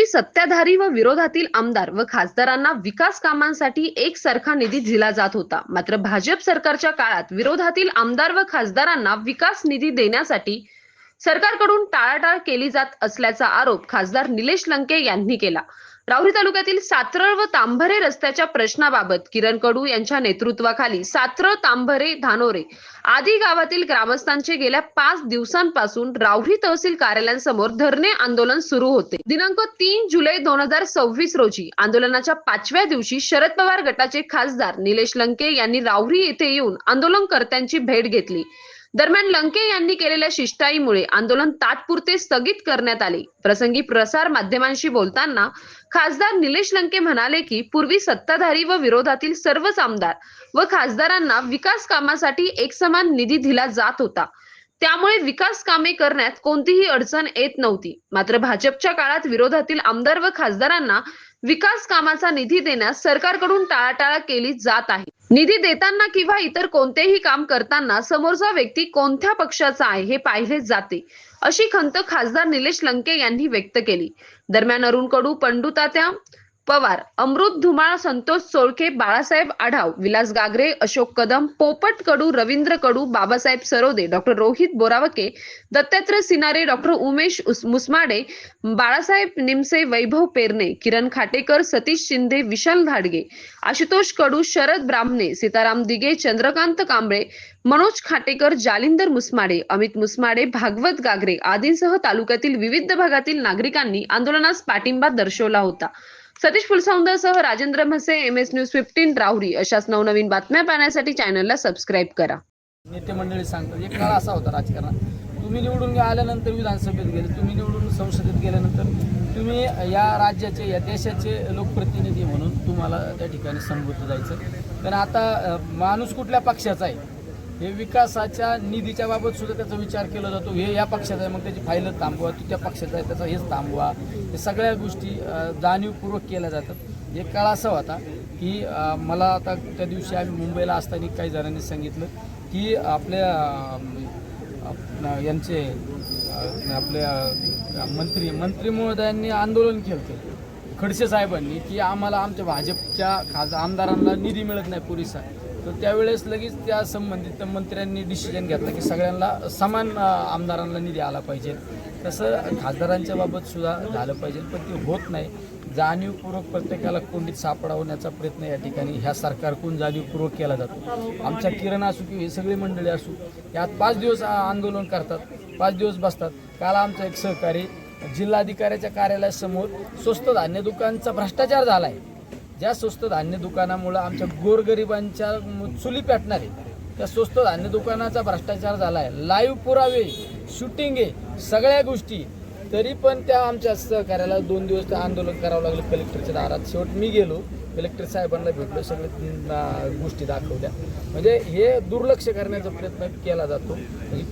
पूर्वी सत्ताधारी व विरोधातील आमदार व खासदारांना विकास कामांसाठी एकसारखा निधी दिला जात होता. मात्र भाजप सरकारच्या काळात विरोधातील आमदार व खासदारांना विकास निधी देण्यासाठी सरकारकडून टाळाटाळ केली जात असल्याचा आरोप खासदार निलेश लंके यांनी केला. राहुरी तालुक्यातील सातरळ व तांभरे रस्त्याच्या प्रश्नाबाबत किरण कडू यांच्या नेतृत्वाखाली सातरळ, तांभरे, धानोरे आदी गावातील ग्रामस्थांचे गेल्या 5 दिवसांपासून राहुरी तहसील कार्यालयासमोर धरणे आंदोलन सुरू होते. दिनांक 3 जुलै 2026 रोजी आंदोलनाच्या 5व्या दिवशी शरद पवार गटाचे खासदार निलेश लंके यांनी राहुरी येथे येऊन आंदोलनकर्त्यांची भेट घेतली. दरम्यान लंके यांनी केलेल्या शिष्टाईमुळे आंदोलन तात्पुरते स्थगित करण्यात आले. प्रसंगी प्रसार माध्यमांशी बोलताना खासदार निलेश लंके म्हणाले की पूर्वी सत्ताधारी व विरोधातील सर्वच आमदार व खासदारांना विकास कामासाठी एकसमान निधी दिला जात होता. त्यामुळे विकास कामे करण्यात कोणतीही अडचण येत नव्हती. मात्र भाजपच्या काळात विरोधातील आमदार व खासदारांना विकास कामाचा निधी देण्यास सरकारकडून टाळाटाळ केली जात आहे. निधी देताना किंवा इतर कोणतेही काम करताना समोरचा व्यक्ती कोणत्या पक्षाचा आहे हे पाहिले जाते, अशी खंत खासदार निलेश लंके यांनी व्यक्त केली. दरम्यान अरुण कडू, पंडू तात्या पवार, अमृत धुमाळ, संतोष सोळके, बाळासाहेब आढाव, विलास गागरे, अशोक कदम, पोपट कडू, रवींद्र कडू, बाबासाहेब सरोदे, डॉक्टर रोहित बोरावके, दत्तात्रय सिनारे, डॉक्टर उमेश मुसमाडे, बाळासाहेब निमसे, वैभव पेरणे, किरण खाटेकर, सतीश शिंदे, विशाल धाडगे, आशुतोष कडू, शरद ब्राह्मणे, सीताराम दिगे, चंद्रकांत कांबळे, मनोज खाटेकर, जालिंदर मुसमाडे, अमित मुसमाडे, भागवत गागरे आदींसह तालुक्यातील विविध भागातील नागरिकांनी आंदोलनास पाठिंबा दर्शवला होता. सतीश फुलसौंदरसह राजेंद्र म्हसे, MS न्यूज 15 राहुरी. अशाच नवनवीन बातम्या पाहण्यासाठी चॅनलला सबस्क्राईब करा. नेते मंडळी सांगतात एक काळ असा होता राजकारणात, तुम्ही निवडून आल्यानंतर विधानसभेत गेले, तुम्ही निवडून संसदेत गेल्यानंतर तुम्ही या राज्याचे या देशाचे लोकप्रतिनिधी म्हणून तुम्हाला त्या ठिकाणी संबोधलं जायचं. पण आता माणूस कुठल्या पक्षाचा आहे हे विकासाच्या निधीच्या बाबत सुद्धा त्याचा विचार केला जातो. हे या पक्षाचा आहे मग त्याची फाईल थांबवा, तू त्या पक्षाचा आहे त्याचा हेच थांबवा, हे सगळ्या गोष्टी जाणीवपूर्वक केल्या जातात. एक काळ असा होता की मला आता त्या दिवशी आम्ही मुंबईला असताना काही जणांनी सांगितलं की आपल्या यांचे आपल्या मंत्री महोदयांनी आंदोलन केलं खडसे साहेबांनी की आम्हाला आमच्या भाजपच्या आमदारांना निधी मिळत नाही पुरेसा. तर त्यावेळेस लगेच त्या संबंधित मंत्र्यांनी डिसिजन घेतला की सगळ्यांना समान आमदारांना निधी आला पाहिजे. तसं खासदारांच्या बाबत सुद्धा झालं पाहिजे, पण ते होत नाही. जाणीवपूर्वक प्रत्येकाला कोंडीत सापडवण्याचा प्रयत्न या ठिकाणी ह्या सरकारकडून जाणीवपूर्वक केला जातो. आमच्या किरण असू की हे सगळी मंडळी असू यात 5 दिवस आंदोलन करतात, 5 दिवस बसतात. काल आमचा एक सहकारी जिल्हाधिकाऱ्याच्या कार्यालयासमोर स्वस्त धान्य दुकानचा भ्रष्टाचार झाला आहे. ज्या स्वस्त धान्य दुकानामुळं आमच्या गोरगरिबांच्या चुली पेटणार आहे, त्या स्वस्त धान्य दुकानाचा भ्रष्टाचार झाला आहे. लाईव्ह पुरावे, शूटिंग आहे, सगळ्या गोष्टी. तरी पण त्या आमच्या सहकार्याला 2 दिवस ते आंदोलन करावं लागलं कलेक्टरच्या दारात. शेवट मी गेलो, कलेक्टर साहेबांना भेटलो, सगळ्या गोष्टी दाखवल्या. म्हणजे हे दुर्लक्ष करण्याचा प्रयत्न केला जातो. म्हणजे